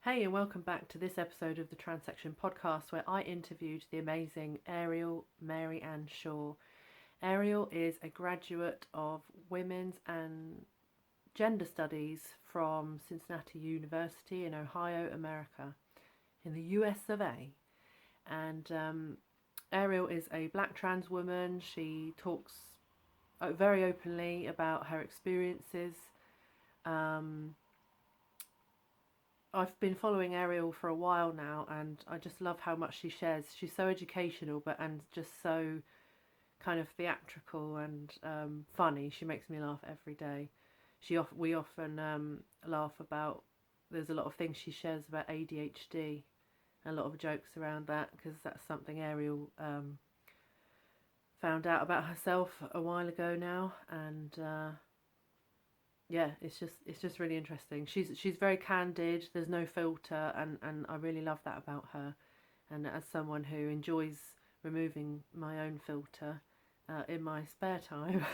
Hey, and welcome back to this episode of the Transection podcast where I interviewed the amazing Ariel Mary Ann Shaw. Ariel is a graduate of women's and gender studies from Cincinnati University in Ohio, America, in the US of A. And Ariel is a black trans woman. She talks very openly about her experiences. I've been following Ariel for a while now, and I just love how much she shares. She's so educational, and just so kind of theatrical and funny. She makes me laugh every day. We often laugh about. There's a lot of things she shares about ADHD, and a lot of jokes around that because that's something Ariel found out about herself a while ago now, and yeah, it's just really interesting. She's very candid. There's no filter, and I really love that about her. And as someone who enjoys removing my own filter in my spare time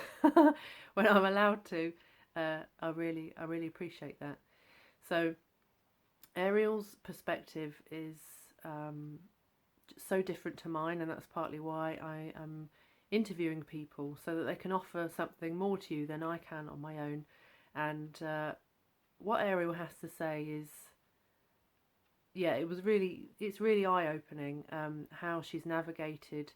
when I'm allowed to, I really appreciate that. So Ariel's perspective is so different to mine, and that's partly why I am interviewing people so that they can offer something more to you than I can on my own. And what Ariel has to say is, yeah, it's really eye-opening how she's navigated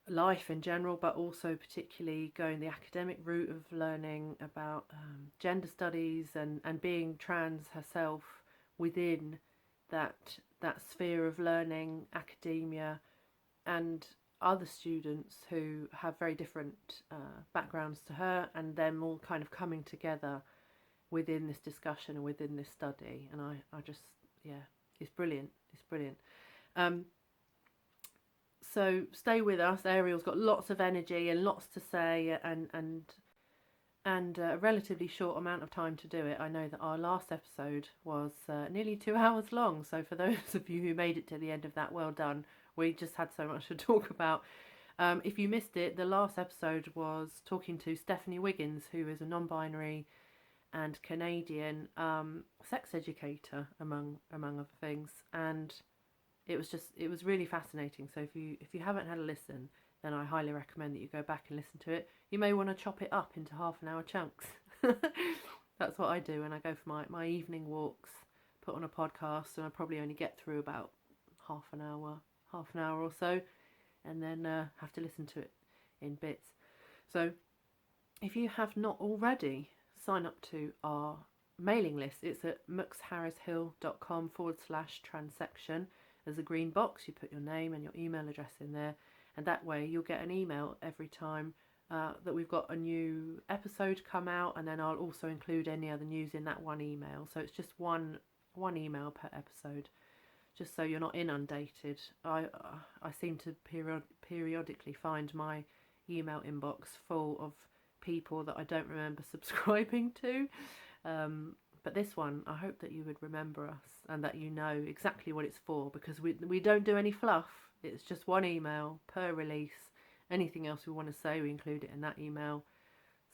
life in general, but also particularly going the academic route of learning about gender studies and being trans herself within that sphere of learning, academia, and other students who have very different backgrounds to her, and them all kind of coming together within this discussion and within this study. And I just, yeah, it's brilliant. So stay with us. Ariel's got lots of energy and lots to say, and a relatively short amount of time to do it. I know that our last episode was nearly 2 hours long, so for those of you who made it to the end of that, well done. We just had so much to talk about. If you missed it, the last episode was talking to Stephanie Wiggins, who is a non-binary and Canadian sex educator, among other things, and it was really fascinating. So if you haven't had a listen, then I highly recommend that you go back and listen to it. You may want to chop it up into half-an-hour chunks. That's what I do when I go for my evening walks. Put on a podcast, and I probably only get through about half an hour or so, and then have to listen to it in bits. So if you have not already, sign up to our mailing list. It's at mooksharrishill.com/transection. There's a green box. You put your name and your email address in there, and that way you'll get an email every time that we've got a new episode come out, and then I'll also include any other news in that one email. So it's just one email per episode, just so you're not inundated. I seem to periodically find my email inbox full of people that I don't remember subscribing to. But this one, I hope that you would remember us and that you know exactly what it's for, because we don't do any fluff. It's just one email per release. Anything else we want to say, we include it in that email.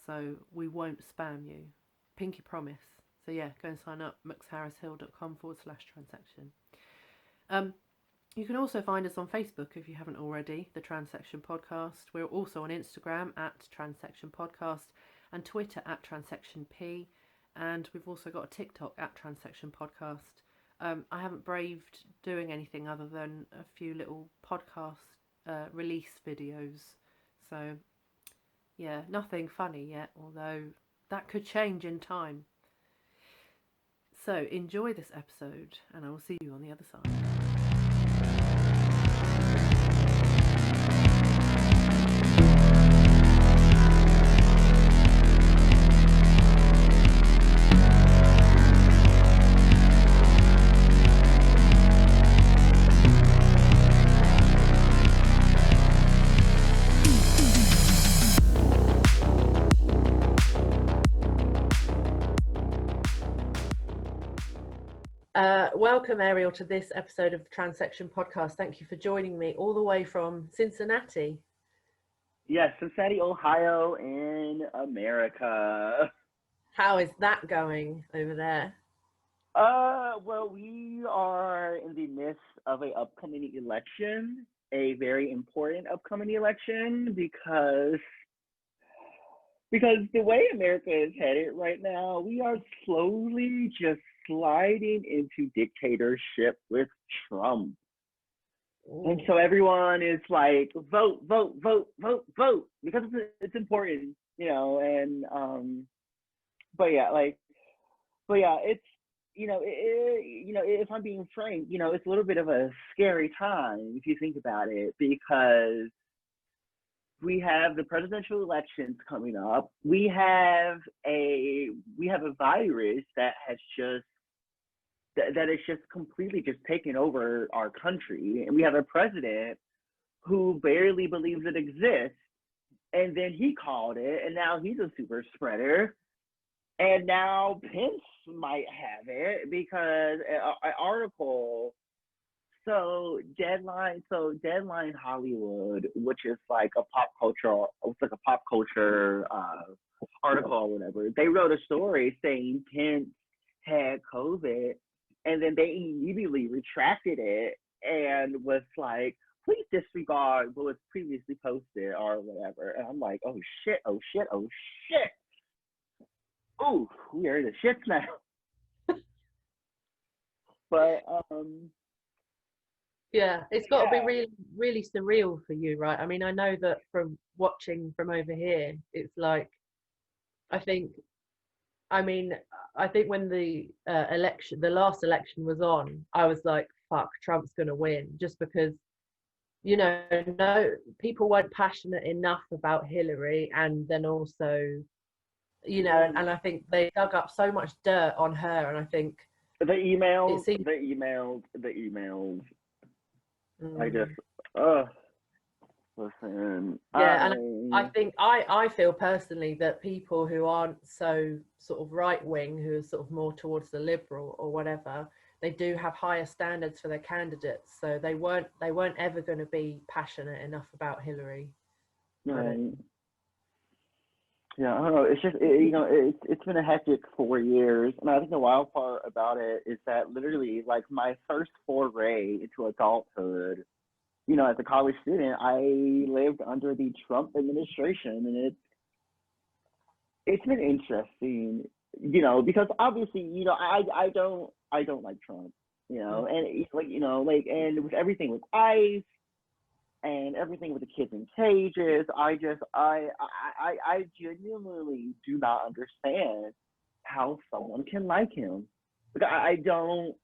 So we won't spam you. Pinky promise. So yeah, go and sign up, mooksharrishill.com/transection. You can also find us on Facebook if you haven't already, the Transection Podcast. We're also on Instagram at Transection Podcast and Twitter at TransectionP. And we've also got a TikTok at Transection Podcast. I haven't braved doing anything other than a few little podcast release videos. So, yeah, nothing funny yet, although that could change in time. So, enjoy this episode, and I will see you on the other side. Welcome, Ariel, to this episode of the Transection Podcast. Thank you for joining me all the way from Cincinnati. Yes, Cincinnati, Ohio, in America. How is that going over there? well, we are in the midst of a upcoming election, a very important upcoming election because the way America is headed right now, we are slowly just sliding into dictatorship with Trump. And so everyone is like, vote, vote, vote, vote, vote, because it's important, and but yeah, it's if I'm being frank, it's a little bit of a scary time if you think about it, because we have the presidential elections coming up. We have a virus that has just that is just completely just taken over our country, and we have a president who barely believes it exists, and then he called it, and now he's a super spreader, and now Pence might have it because an article. Deadline Hollywood, which is like a pop culture, article or whatever. They wrote a story saying Pence had COVID, and then they immediately retracted it and was like, please disregard what was previously posted or whatever. And I'm like, oh shit, oh shit, oh shit. Ooh, we are in the shits now. But yeah, it's got to be really, really surreal for you, right? I mean, I know that from watching from over here, it's like, I think when the the last election was on, I was like, fuck, Trump's gonna win, just because, no, people weren't passionate emaugh about Hillary, and then also, and I think they dug up so much dirt on her, and I think the emails. I just, listen. Yeah, and I think I feel personally that people who aren't so sort of right wing, who are sort of more towards the liberal or whatever, they do have higher standards for their candidates. So they weren't ever going to be passionate enough about Hillary. Right. Yeah, I don't know. It's just it's been a hectic 4 years, and I think the wild part about it is that literally, like, my first foray into adulthood, as a college student, I lived under the Trump administration, and it's been interesting, because obviously, I don't like Trump, and and with everything with ICE and everything with the kids in cages, I genuinely do not understand how someone can like him. Like, I don't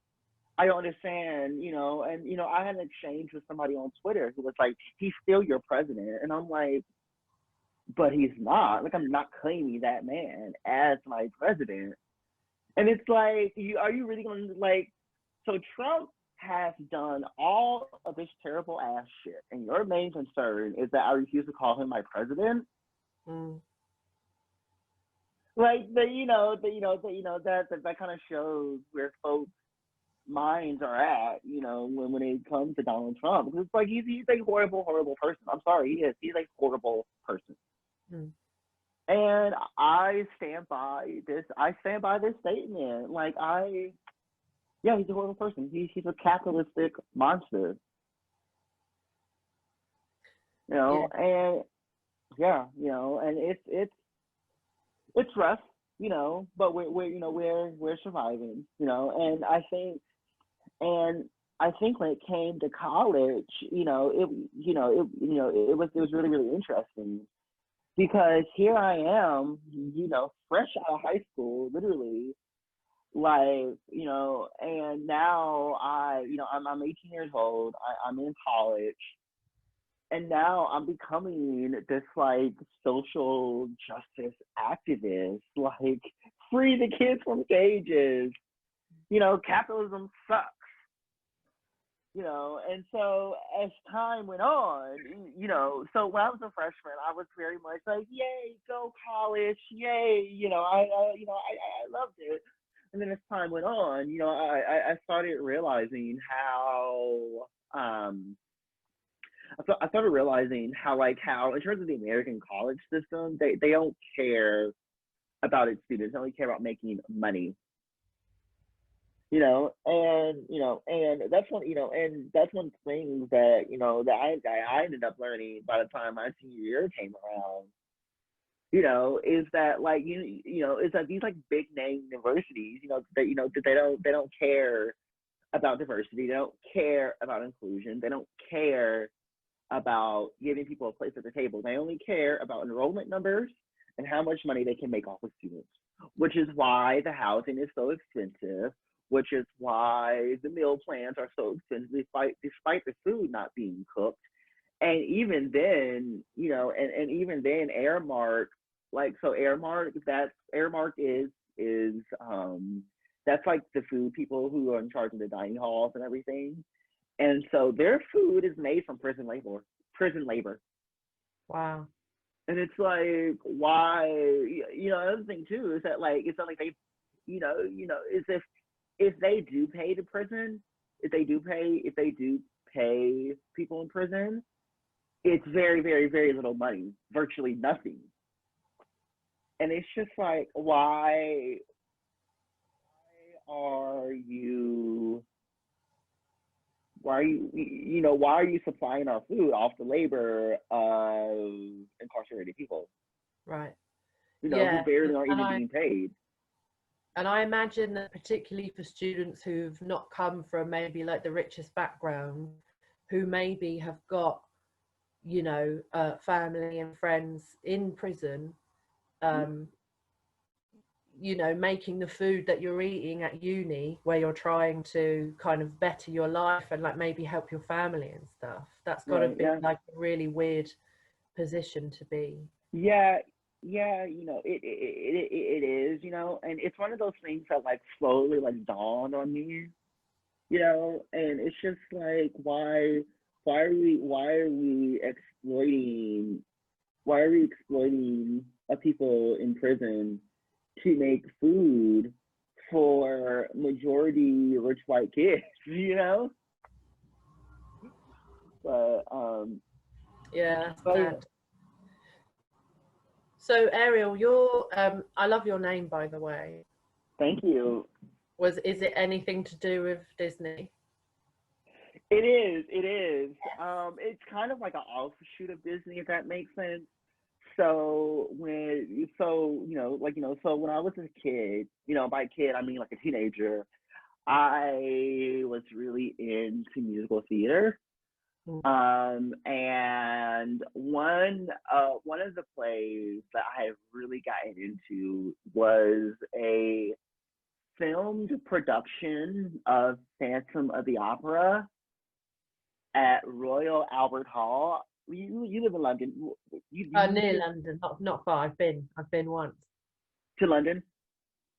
understand, and I had an exchange with somebody on Twitter who was like, he's still your president, and I'm like, but he's not. Like, I'm not claiming that man as my president. And it's like, are you really going to, like, so Trump has done all of this terrible ass shit, and your main concern is that I refuse to call him my president? Like, that kind of shows where folks' minds are at, when it comes to Donald Trump. Because it's like, he's a horrible, horrible person. I'm sorry, he is. He's a horrible person. And I stand by this statement. Like, yeah, he's a horrible person. He's a capitalistic monster. And and it's rough, but we're surviving, and I think when it came to college, it was really, really interesting, because here I am, fresh out of high school, literally, like, and now I'm 18 years old, I'm in college, and now I'm becoming this, like, social justice activist, like, free the kids from cages, capitalism sucks, and so as time went on, so when I was a freshman, I was very much like, yay, go college, yay, I loved it. And then as time went on, I started realizing how, I started realizing how in terms of the American college system, they don't care about its students. They only care about making money. and that's one, and that's one thing that, that I ended up learning by the time my senior year came around, is that like, is that these like big name universities, that they don't care about diversity, they don't care about inclusion, they don't care about giving people a place at the table. They only care about enrollment numbers and how much money they can make off of students, which is why the housing is so expensive, which is why the meal plans are so expensive despite the food not being cooked. And even then, and even then, Airmark, like, so Airmark is that's like the food people who are in charge of the dining halls and everything. And so their food is made from prison labor. Prison labor. Wow. And it's like, why? Another thing too is that, like, it's not like they, is if they do pay the prison, if they do pay people in prison, it's very, very, very little money, virtually nothing. And it's just like, why are you why are you supplying our food off the labor of incarcerated people? Right. Who Yeah. barely aren't even being paid. And I imagine that particularly for students who've not come from maybe like the richest background, who maybe have got, family and friends in prison, making the food that you're eating at uni, where you're trying to kind of better your life and like maybe help your family and stuff. That's got to be like a really weird position to be. Yeah, it is, and it's one of those things that like slowly like dawned on me, and it's just like, why are we exploiting people in prison to make food for majority rich white kids, But yeah, that's bad. So Ariel, I love your name, by the way. Thank you. Is it anything to do with Disney? It is. It's kind of like an offshoot of Disney, if that makes sense. So when I was a kid, by kid I mean like a teenager, I was really into musical theater. And one of the plays that I have really gotten into was a filmed production of Phantom of the Opera at Royal Albert Hall. You live in London. Near London, not far. I've been once. To London?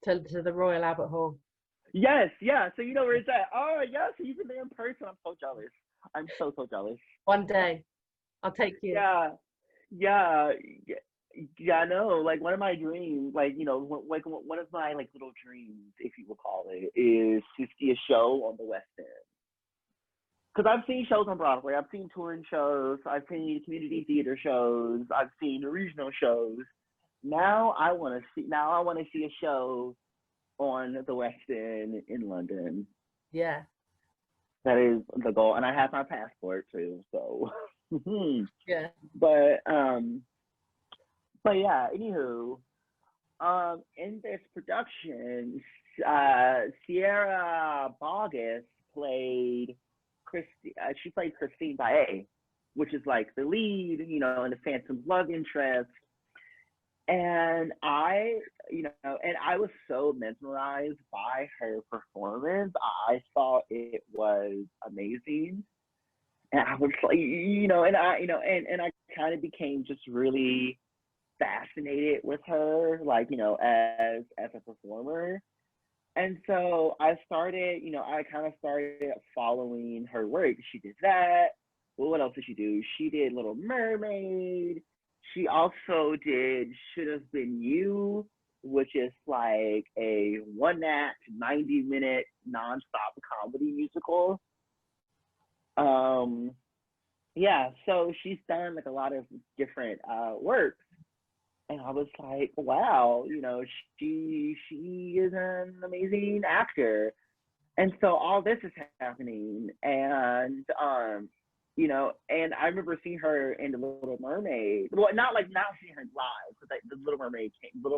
To the Royal Albert Hall. Yes, yeah. So you know where it's at. Oh, yeah. So you've been there in person. I'm so jealous. I'm so jealous. One day, I'll take you. Yeah. I know. Like one of my dreams, like one of my like little dreams, if you will call it, is to see a show on the West End. Because I've seen shows on Broadway, I've seen touring shows, I've seen community theater shows, I've seen regional shows. Now I want to see a show on the West End in London. Yeah. That is the goal, and I have my passport too. So. Yeah. But yeah. Anywho, in this production, Sierra Bogus played she played Christine Bae, which is like the lead, in the Phantom's love interest. And I was so mesmerized by her performance. I thought it was amazing. And I was like, and I kind of became just really fascinated with her, like, as a performer. And so I kind of started following her work. She did that. Well, what else did she do? She did Little Mermaid. She also did Should Have Been You, which is like a one-act, 90-minute nonstop comedy musical. Yeah, so she's done like a lot of different works. And I was like, wow, she is an amazing actor. And so all this is happening, and you know, and I remember seeing her in The Little Mermaid. Well, not seeing her live, because like, Little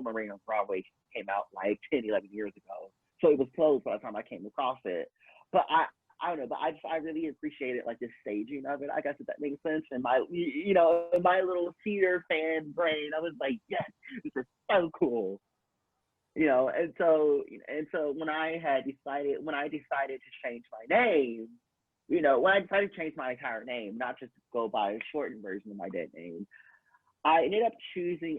Mermaid on Broadway came out like 10, 11 years ago, so it was closed by the time I came across it. But I don't know, but I really appreciated like the staging of it. I guess if that makes sense. And my, you know, my little theater fan brain, I was like, yes, this is so cool. You know, and so when I decided to change my name, you know, when I decided to change my entire name, not just go by a shortened version of my dead name, I ended up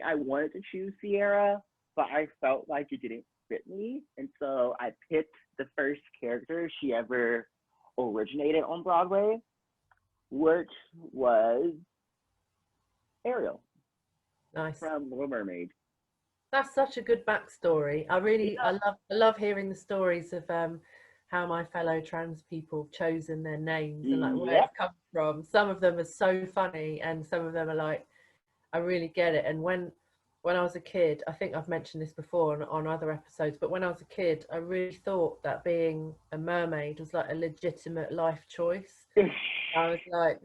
I wanted to choose Sierra, but I felt like it didn't fit me. And so I picked the first character she ever originated on Broadway, which was Ariel Nice. from Little Mermaid. That's such a good backstory. Yeah. I love hearing the stories of how my fellow trans people have chosen their names and like where Yep. it's come from. Some of them are so funny, and some of them are like, I really get it. And when I was a kid, I think I've mentioned this before on other episodes, but when I was a kid, I really thought that being a mermaid was like a legitimate life choice. I was like,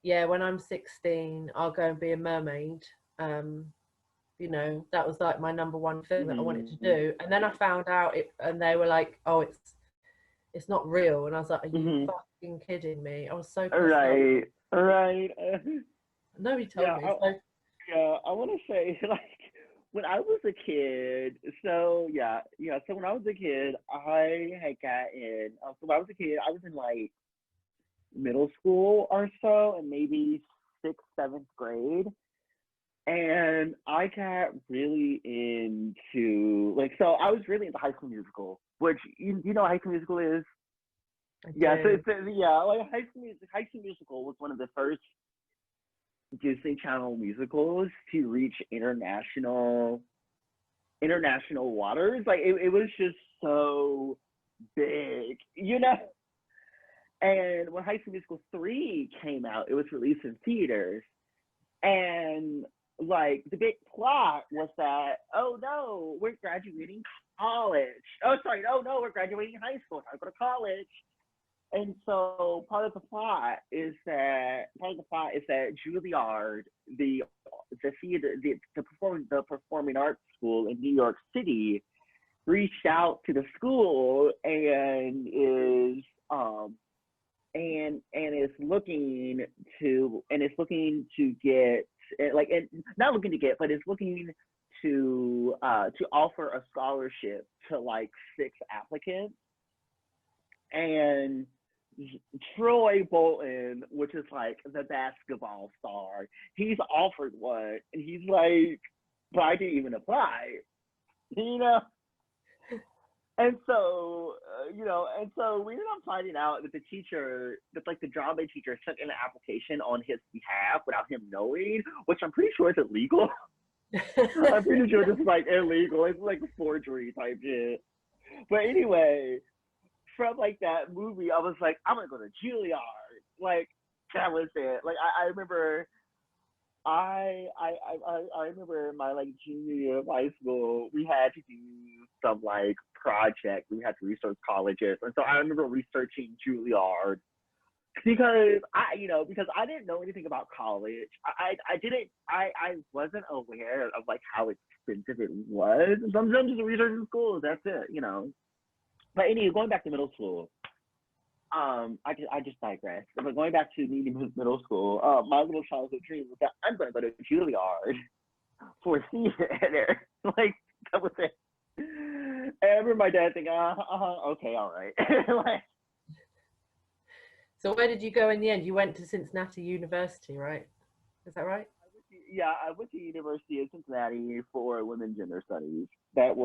yeah, when I'm 16, I'll go and be a mermaid. You know, that was like my number one thing that I wanted to do. And then I found out it, and they were like, oh, it's not real. And I was like, are you fucking kidding me? I was so pissed Right, right. Nobody told Yeah, me. So I want to say, like, when I was a kid, so when I was a kid, I had gotten, so when I was a kid, I was in like middle school or so, and maybe sixth, seventh grade. And I got really into, like, so I was really into High School Musical, which, you know what High School Musical is? I Yeah, so do. like High School Musical was one of the first Disney Channel musicals to reach international waters. Like it was just so big, you know. And when High School Musical 3 came out, it was released in theaters, and like the big plot was that, oh no, we're graduating college. Oh sorry, oh no, we're graduating high school. Time to go to college. And so part of the plot is that Juilliard, the theater, the performing arts school in New York City, reached out to the school and is is looking to get, like, and not looking to get, but is looking to offer a scholarship to like 6 applicants. And Troy Bolton, which is like the basketball star, he's offered one, and he's like, but I didn't even apply, you know. And so, we ended up finding out that the drama teacher sent in an application on his behalf without him knowing, which I'm pretty sure is illegal. I'm pretty sure this is like illegal. It's like forgery type shit. But anyway, from like that movie, I was like, I'm gonna go to Juilliard. Like that was it. Like I remember, I remember in my like junior year of high school, we had to do some like project. We had to research colleges, and so I remember researching Juilliard because I didn't know anything about college. I wasn't aware of like how expensive it was. Sometimes just researching schools. That's it, you know. But anyway, going back to middle school, I just digress. But going back to middle school, my little childhood dream was that I'm going to go to Juilliard for theater. Like that was it. And I remember my dad thinking, okay, all right. Like, So where did you go in the end? You went to Cincinnati University, right? Is that right? I went to University of Cincinnati for women's gender studies. That's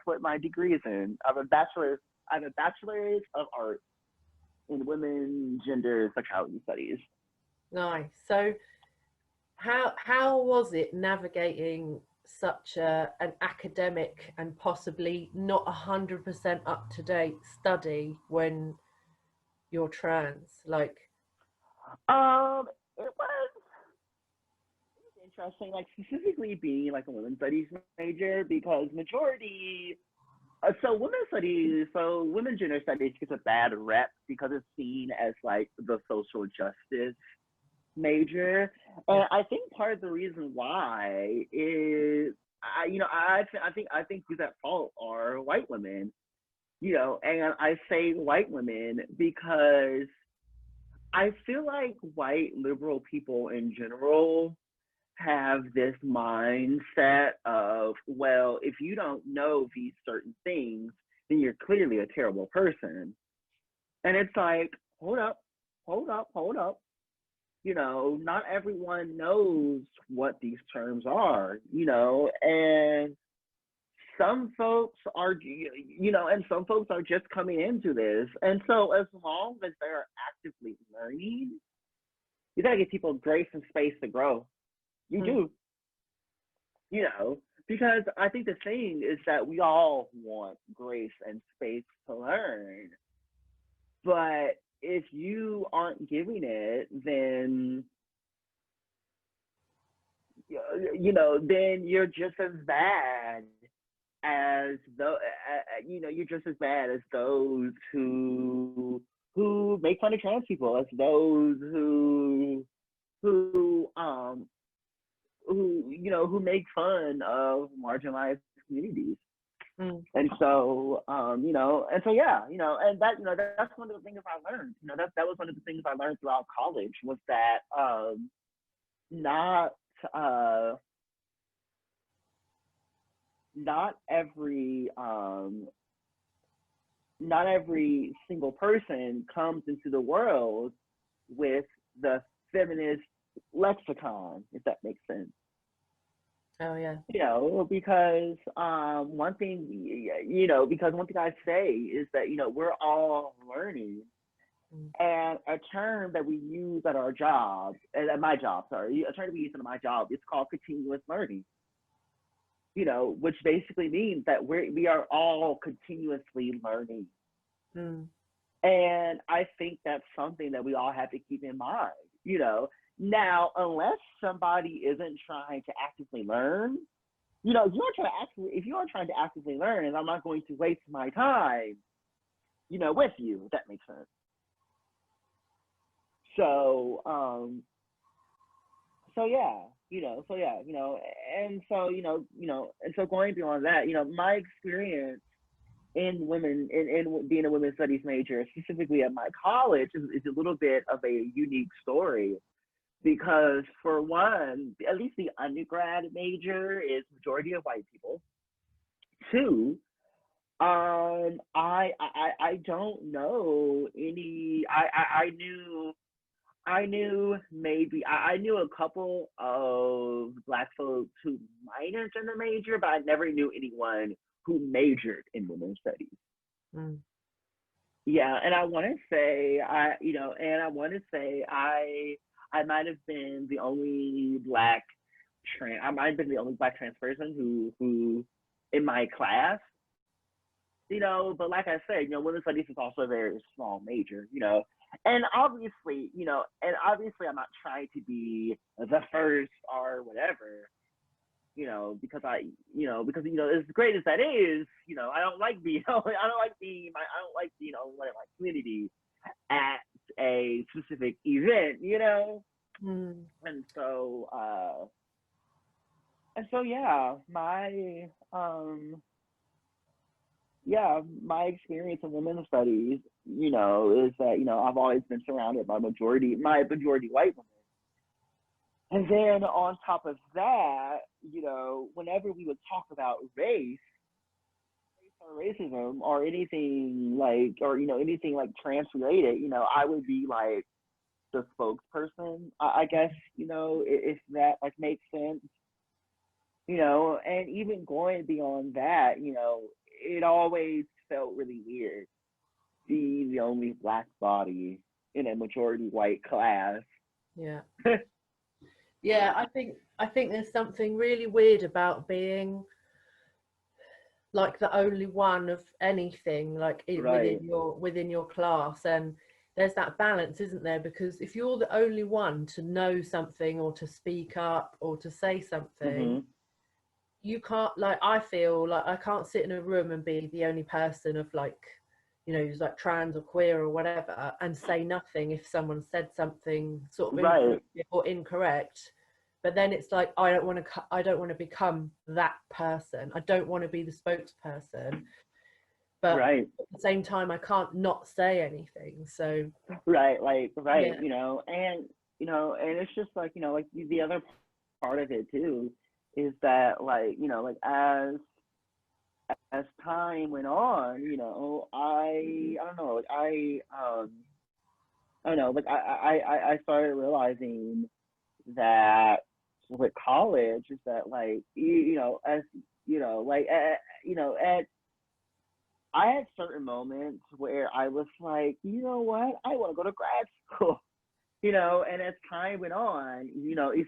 what my degree is in. I have a bachelor's of art in women, gender, sexuality studies. Nice. So how was it navigating such an academic and possibly not 100% up to date study when you're trans? Like, It was interesting, like specifically being like a women's studies major, because majority women's gender studies gets a bad rep because it's seen as like the social justice major, and I think part of the reason why is I think who's at fault are white women, and I say white women because I feel like white liberal people in general have this mindset of, well, if you don't know these certain things, then you're clearly a terrible person. And it's like, hold up, hold up, hold up. Not everyone knows what these terms are, and some folks are, and some folks are just coming into this. And so as long as they're actively learning, you gotta give people grace and space to grow. You do, because I think the thing is that we all want grace and space to learn. But if you aren't giving it, then then you're just as bad as you're just as bad as those who make fun of trans people, as those who make fun of marginalized communities. And so, and that's one of the things I learned. That was one of the things I learned throughout college, was that not every single person comes into the world with the feminist lexicon, if that makes sense. Oh yeah. Because one thing I say is that we're all learning, and a term that we use at our job, at my job, sorry, a term that we use at my job, is called continuous learning. Which basically means that we are all continuously learning. And I think that's something that we all have to keep in mind. Now, unless somebody isn't trying to actively learn, if you are trying to actively learn, and I'm not going to waste my time, with you, if that makes sense. So, and so going beyond that, my experience in being a women's studies major, specifically at my college, is a little bit of a unique story. Because for one, at least the undergrad major is majority of white people. Two, I don't know any. I knew a couple of Black folks who minored in the major, but I never knew anyone who majored in women's studies. Yeah, and I want to say I might have been the only Black trans person who in my class, but like I said, women's studies is also a very small major, and obviously I'm not trying to be the first or whatever, because as great as that is, I don't like being one in my community at a specific event, and so my experience in women's studies, is that I've always been surrounded by majority white women. And then on top of that, whenever we would talk about race or racism or anything like trans related, I would be like the spokesperson, I guess, if that like makes sense. And even going beyond that, it always felt really weird being the only Black body in a majority white class. Yeah. Yeah, I think there's something really weird about being like the only one of anything, like Right. within your class, and there's that balance, isn't there? Because if you're the only one to know something or to speak up or to say something, you can't, like, I feel like I can't sit in a room and be the only person of, like, you know, who's like trans or queer or whatever, and say nothing if someone said something sort of Right. inappropriate or incorrect. But then it's like, I don't want to become that person. I don't want to be the spokesperson, but Right. at the same time I can't not say anything. So Right. Like, right. yeah. And it's just like, like the other part of it too is that, like, like as time went on, I don't know, like I don't know, like I started realizing that with college is that, like, as like at I had certain moments where I was like, you know what, I want to go to grad school. And as time went on,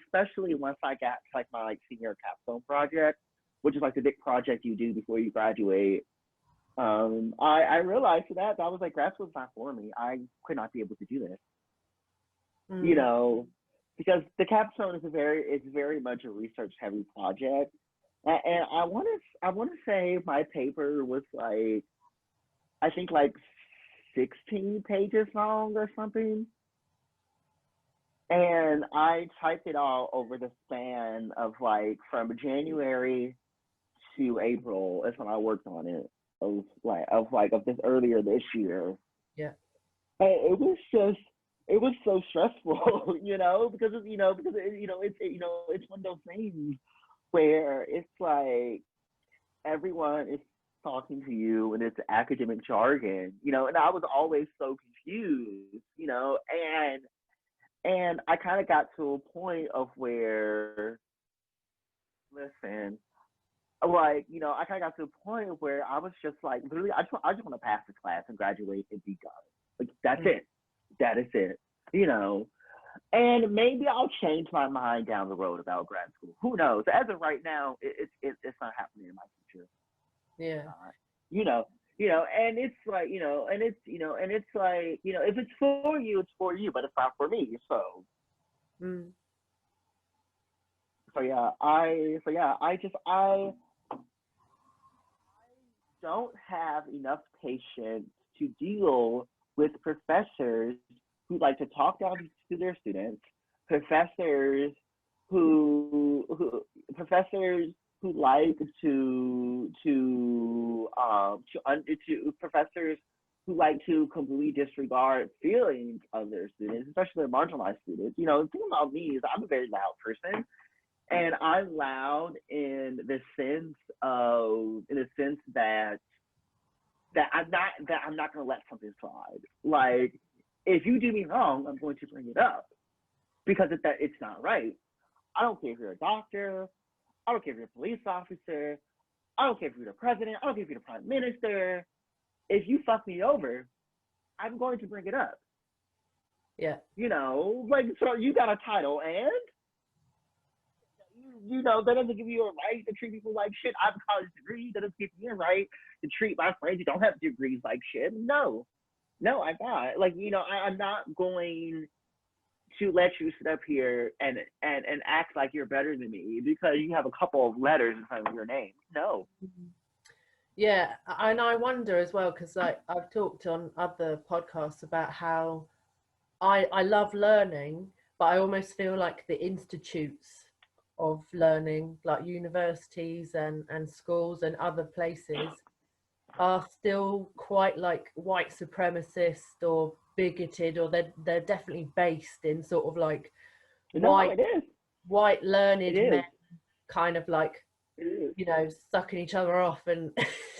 especially once I got to, like, my, like, senior capstone project, which is like the big project you do before you graduate, I realized that I was like, grad school is not for me. I could not be able to do this, Mm. because the capstone is very much a research heavy project, and I want to say my paper was like, I think, like 16 pages long or something. And I typed it all over the span of, like, from January to April is when I worked on it. Of this earlier this year. Yeah. And it was so stressful, because it's one of those things where it's like everyone is talking to you and it's academic jargon, and I was always so confused, and I kind of got to a point of where, listen, like, I kind of got to a point where I was just like, literally, I just want to pass the class and graduate and be done. Like, that's it. That is it. And maybe I'll change my mind down the road about grad school. Who knows? As of right now, it's not happening in my future. Yeah. And it's like, and it's like, if it's for you, it's for you, but it's not for me. So, Mm. I don't have enough patience to deal with professors who like to talk down to their students, professors professors who like to professors who like to completely disregard feelings of their students, especially their marginalized students. The thing about me is I'm a very loud person, and I'm loud in the sense that I'm not going to let something slide. Like, if you do me wrong, I'm going to bring it up because it's not right. I don't care if you're a doctor. I don't care if you're a police officer. I don't care if you're the president. I don't care if you're the prime minister. If you fuck me over, I'm going to bring it up. Yeah. Like, so you got a title, and that doesn't give you a right to treat people like shit. I have a college degree. That doesn't give me a right to treat my friends who don't have degrees like shit. No, I got, like, I'm not going to let you sit up here and act like you're better than me because you have a couple of letters in front of your name. No. Yeah, and I wonder as well, because, like, I've talked on other podcasts about how I love learning, but I almost feel like the institutes of learning, like universities and schools and other places, are still quite, like, white supremacist or bigoted, or they're definitely based in sort of like No, it is. white It learned men is. kind of like, It sucking each other off, and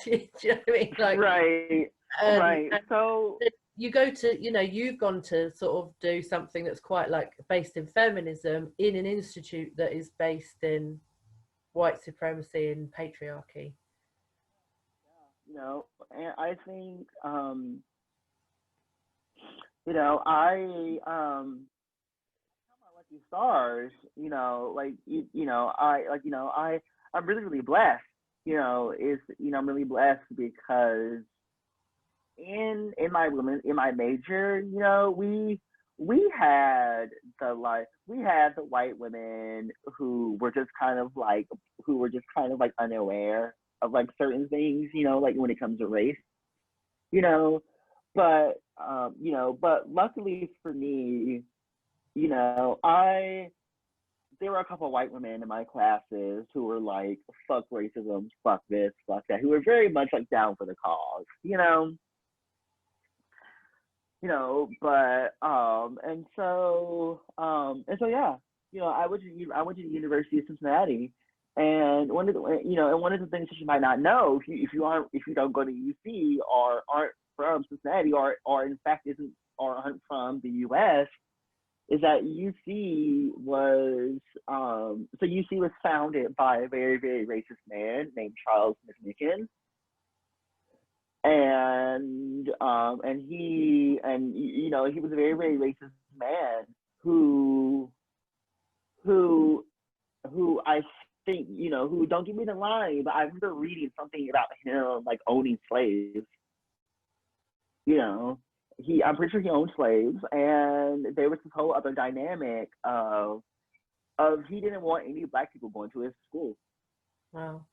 do you know what I mean? is. Like, Right. Right. and So, you go to, you've gone to sort of do something that's quite like based in feminism in an institute that is based in white supremacy and patriarchy. and I think, I lucky stars, I'm really, really blessed. I'm really blessed because in my major, we had we had the white women who were just kind of like unaware of like certain things, like when it comes to race, you know, but luckily for me, I there were a couple of white women in my classes who were like, fuck racism, fuck this, fuck that, who were very much like down for the cause, but yeah, I went to the University of Cincinnati, and one of the things that you might not know if you don't go to UC or aren't from Cincinnati or in fact aren't from the US, is that UC was founded by a very, very racist man named Charles McMicken. He was a very, very racist man who I think, who, don't give me the line, but I remember reading something about him like owning slaves. I'm pretty sure he owned slaves, and there was this whole other dynamic of he didn't want any black people going to his school. Wow.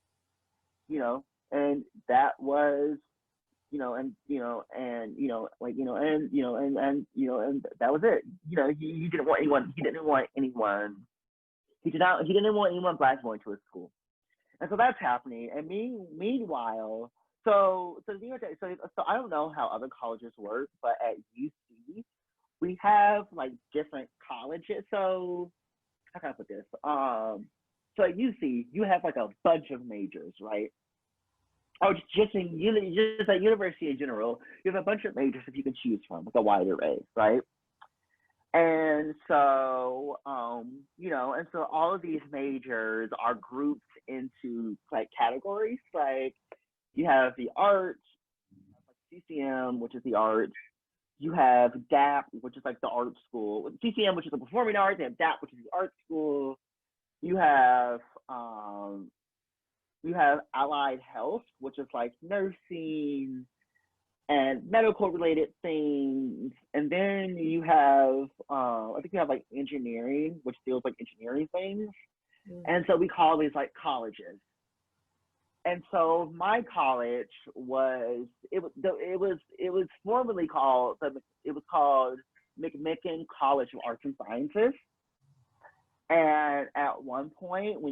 And that was, and that was it. He didn't want anyone. He didn't want anyone black going to his school, and so that's happening. And meanwhile, so I don't know how other colleges work, but at UC we have like different colleges. So how can I put this? So at UC you have like a bunch of majors, right? Oh, just at university in general, you have a bunch of majors that you can choose from, like a wide array, right? And so, and so all of these majors are grouped into like categories. Like you have the arts, like CCM, which is the arts. You have DAP, which is like the art school. CCM, which is the performing arts. You have DAP, which is the art school. You have allied health, which is like nursing and medical related things. And then you have, I think you have like engineering, which deals like engineering things. And so we call these like colleges. And so my college was formerly called McMicken College of Arts and Sciences. And at one point,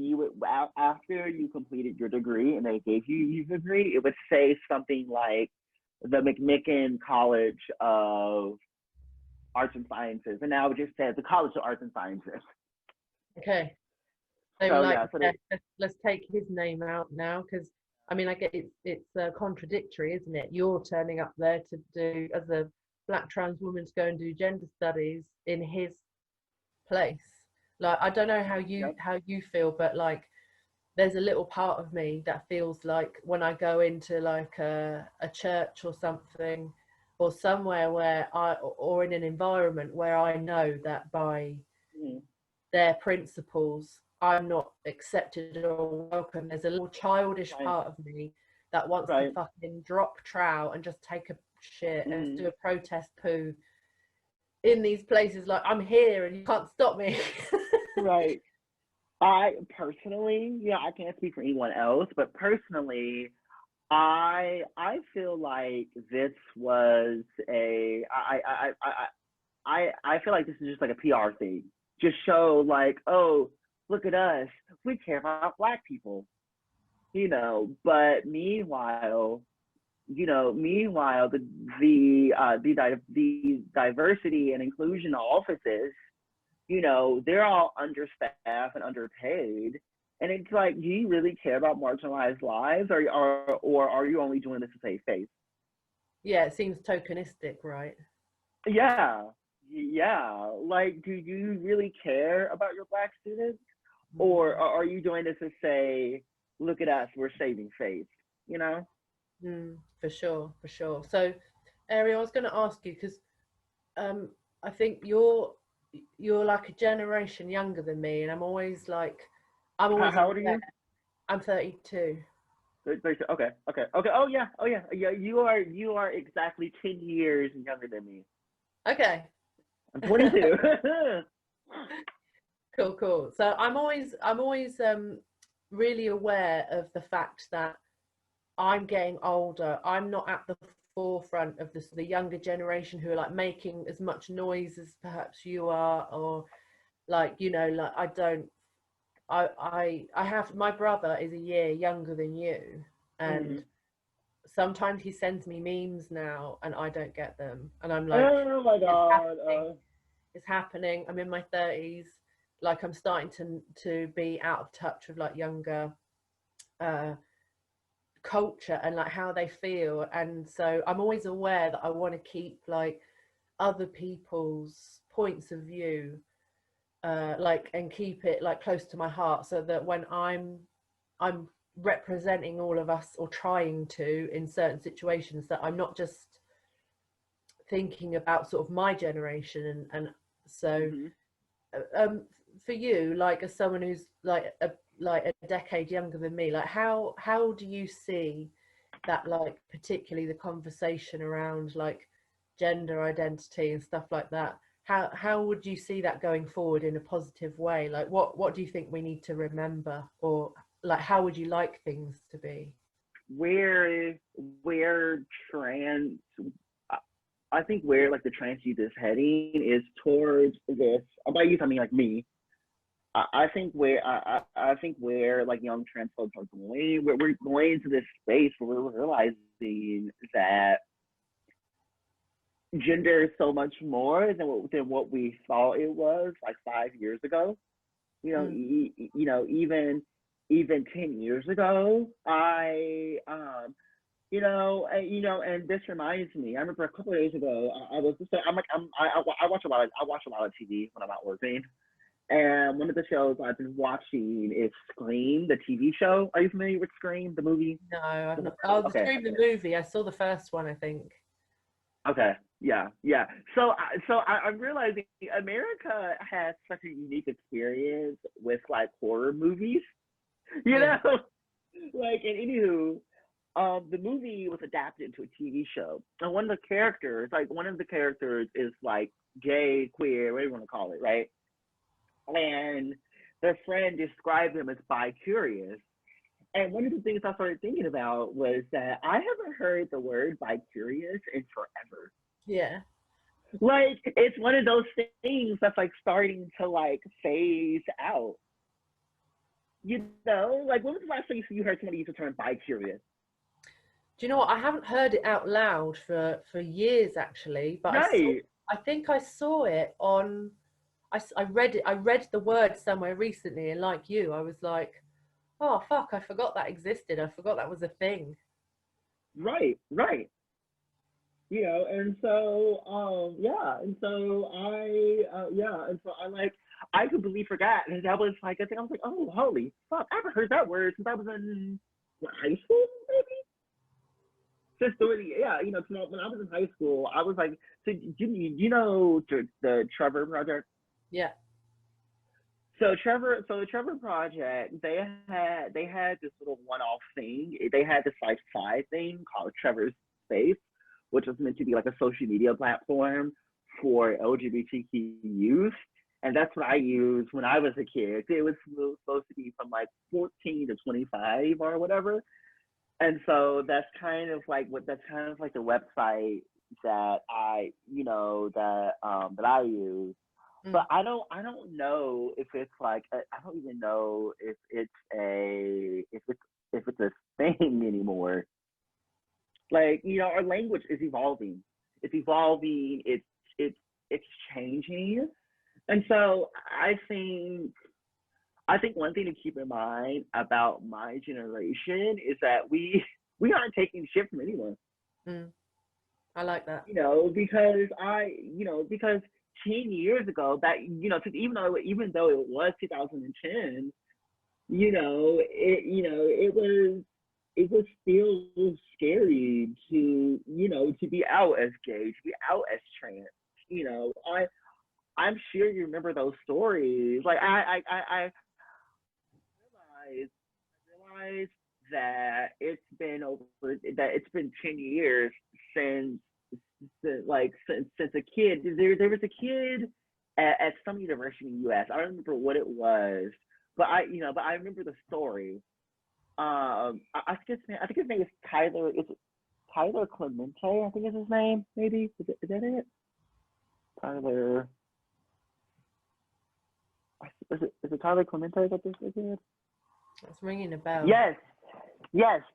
after you completed your degree and they gave you your degree, it would say something like the McMicken College of Arts and Sciences, and now it just says the College of Arts and Sciences. Okay. They were like, let's take his name out now, because I mean, I get it's contradictory, isn't it? You're turning up there to do, as a black trans woman, to go and do gender studies in his place. Like, I don't know how you feel, but like, there's a little part of me that feels like when I go into like a church or something, or somewhere or in an environment where I know that by their principles I'm not accepted or welcome, there's a little childish part of me that wants to fucking drop trow and just take a shit and do a protest poo in these places. Like, I'm here and you can't stop me. Right. I personally, I can't speak for anyone else, but personally, I feel like this was I feel like this is just like a PR thing. Just show like, oh, look at us, we care about black people, But meanwhile, the diversity and inclusion offices, they're all understaffed and underpaid. And it's like, do you really care about marginalized lives, or are you only doing this to save face? Yeah, it seems tokenistic, right? Yeah. Like, do you really care about your black students? Or are you doing this to say, look at us, we're saving face, For sure. So, Ariel, I was going to ask you, because I think you're like a generation younger than me, and I'm always like, how old are you? I'm 32. Okay. Oh yeah. You are exactly 10 years younger than me. Okay. I'm 22. Cool. So I'm always really aware of the fact that I'm getting older. I'm not at the forefront of the younger generation who are like making as much noise as perhaps you are, or like, you know, like I have, my brother is a year younger than you, and sometimes he sends me memes now and I don't get them, and I'm like, Oh my God. it's happening. I'm in my 30s, like I'm starting to be out of touch with like younger culture and like how they feel, and so I'm always aware that I want to keep like other people's points of view, like, and keep it like close to my heart, so that when I'm representing all of us, or trying to, in certain situations, that I'm not just thinking about sort of my generation, and so for you, like, as someone who's like a decade younger than me, like how do you see that, like particularly the conversation around like gender identity and stuff like that, how would you see that going forward in a positive way? Like what do you think we need to remember, or like how would you like things to be? Where trans, I think where like the trans youth is heading is towards this. By youth, I mean like me. I think where like young trans folks are going, we're going into this space where we're realizing that gender is so much more than what we thought it was like 5 years ago. You know, even 10 years ago, and this reminds me. I remember a couple of days ago, I was just, I watch a lot of TV when I'm not working, and one of the shows I've been watching is Scream, the TV show. Are you familiar with Scream, the movie? No, I've not. Oh, the Scream, the movie. I saw the first one, I think. Okay, yeah. So I'm realizing America has such a unique experience with like horror movies, you know. Like, and anywho, the movie was adapted into a TV show, and one of the characters is like gay, queer, whatever you want to call it, right? And their friend described him as bi-curious. And one of the things I started thinking about was that I haven't heard the word bi-curious in forever. Yeah. Like, it's one of those things that's like starting to like phase out. You know, like, when was the last time you heard somebody use the term bi-curious? Do you know what? I haven't heard it out loud for years, actually, but Right. I think I saw it on. I read it. I read the word somewhere recently, and like you, I was like, "Oh fuck! I forgot that existed. I forgot that was a thing." Right. You know, and so I completely forgot, and that was like I think I was like, oh, holy fuck, I haven't heard that word since I was in high school, maybe. Since when I was in high school, I was like, so you know the Trevor Project? Yeah. So the Trevor Project, they had this little one-off thing. They had this like side thing called Trevor's Space, which was meant to be like a social media platform for LGBTQ youth. And that's what I used when I was a kid. It was supposed to be from like 14 to 25 or whatever. And so that's kind of like the website that that I use. But I don't know if it's like I don't even know if it's a thing anymore. Like, our language is evolving. It's evolving. It's changing. And so I think one thing to keep in mind about my generation is that we aren't taking shit from anyone. I like that. Because 10 years ago, that even though it was 2010, it was still scary to be out as gay, to be out as trans. I'm sure you remember those stories. Like, I realized that it's been 10 years since since a kid. There was a kid at some university in the U.S. I don't remember what it was, but I remember the story. I think his name is Tyler. Is it Tyler Clemente? I think is his name. Maybe is that it? Tyler. Is it Tyler Clemente that this is? It's ringing a bell. Yes,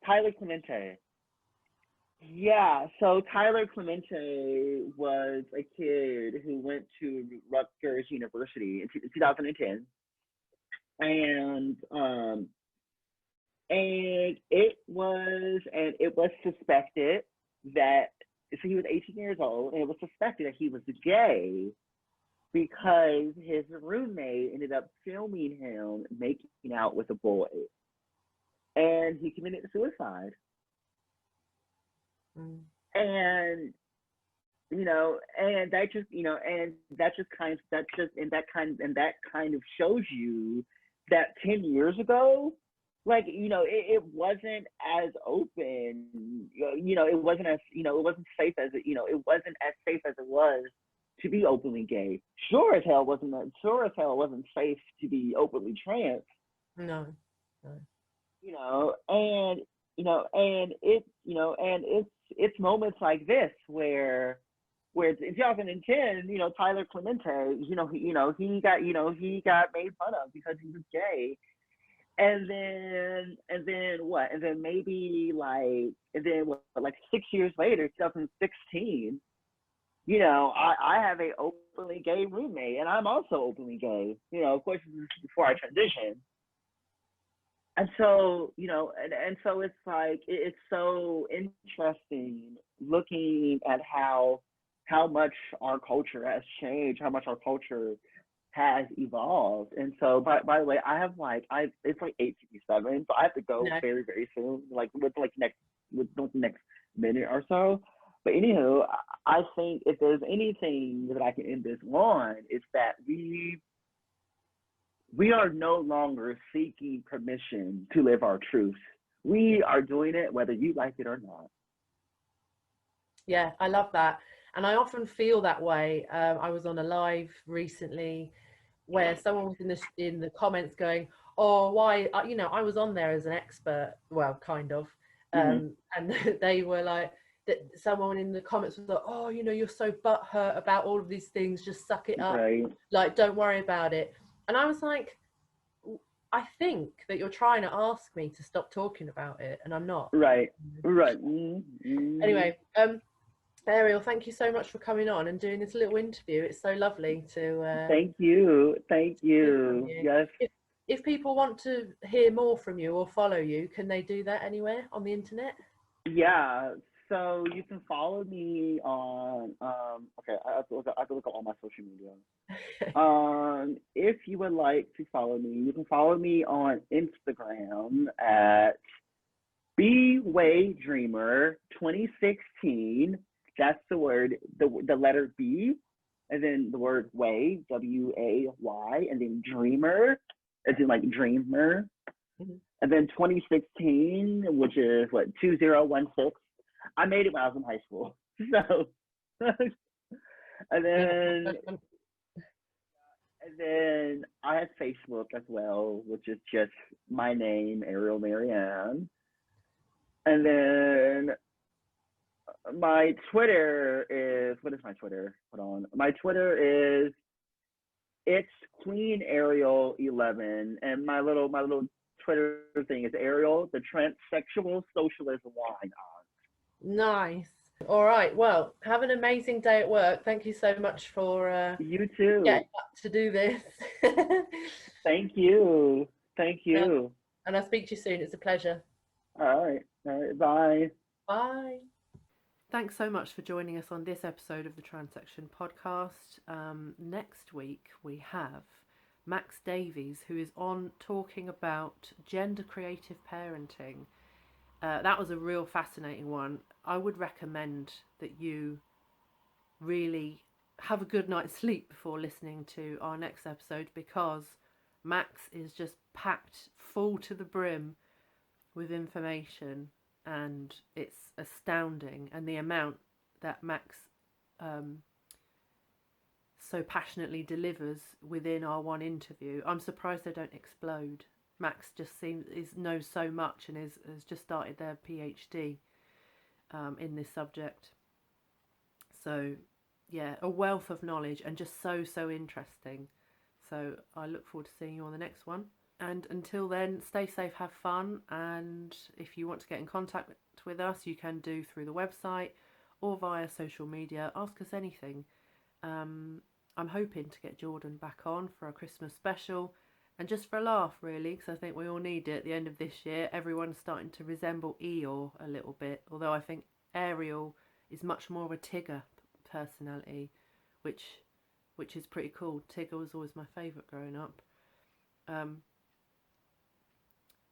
Tyler Clemente. Yeah, so Tyler Clemente was a kid who went to Rutgers University in 2010, and it was suspected that, so he was 18 years old, and it was suspected that he was gay because his roommate ended up filming him making out with a boy, and he committed suicide. And and that kind of shows you that 10 years ago, it wasn't as open, it wasn't as, it wasn't safe as it, it wasn't as safe as it was to be openly gay. Sure as hell wasn't safe to be openly trans. No. It's moments like this where in 2010, Tyler Clemente, he got made fun of because he was gay. And then maybe like 6 years later, 2016, I have a openly gay roommate, and I'm also openly gay. Of course, this is before I transitioned. And so, and so it's like, it's so interesting looking at how much our culture has changed, how much our culture has evolved. And so, by the way, it's like 8:57, so I have to go very, very soon, with the next minute or so. But anywho, I think if there's anything that I can end this on, it's that we are no longer seeking permission to live our truth. We are doing it whether you like it or not. Yeah, I love that. And I often feel that way. I was on a live recently where someone was in the comments going, oh, why, I was on there as an expert, well, kind of. And they were like, someone in the comments was like, oh, you're so butthurt about all of these things, just suck it up. Right. Don't worry about it. And I was like, I think that you're trying to ask me to stop talking about it, and I'm not. Right. Anyway, Ariel, thank you so much for coming on and doing this little interview. It's so lovely to. Thank you. Yes. If people want to hear more from you or follow you, can they do that anywhere on the internet? Yeah. So you can follow me on okay, I have to look at all my social media. If you would like to follow me, you can follow me on Instagram at BWayDreamer2016. That's the word, the letter B, and then the word way, W-A-Y, and then dreamer, as in like dreamer. And then 2016, which is 2016. I made it when I was in high school. So, and then I have Facebook as well, which is just my name, Ariel Mary Ann. And then my Twitter is, what is my Twitter? Hold on. My Twitter is, it's Queen Ariel 11, and my little Twitter thing is Ariel, the transsexual socialist wine. Nice. All right. Well, have an amazing day at work. Thank you so much for you too getting up to do this. Thank you. And I'll speak to you soon. It's a pleasure. All right. Bye. Bye. Thanks so much for joining us on this episode of the Transection podcast. Next week we have Max Davies, who is on talking about gender creative parenting. That was a real fascinating one. I would recommend that you really have a good night's sleep before listening to our next episode, because Max is just packed full to the brim with information, and it's astounding. And the amount that Max so passionately delivers within our one interview. I'm surprised they don't explode. Max just knows so much and has just started their PhD in this subject. So yeah, a wealth of knowledge and just so interesting. So I look forward to seeing you on the next one. And until then, stay safe, have fun, and if you want to get in contact with us, you can do through the website or via social media. Ask us anything. I'm hoping to get Jordan back on for a Christmas special, and just for a laugh, really, because I think we all need it at the end of this year. Everyone's starting to resemble Eeyore a little bit, although I think Ariel is much more of a Tigger personality, which is pretty cool. Tigger was always my favourite growing up.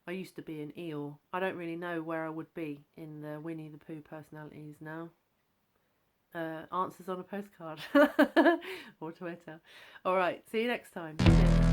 I used to be an Eeyore. I don't really know where I would be in the Winnie the Pooh personalities now. Answers on a postcard or Twitter. All right, see you next time. Cheers.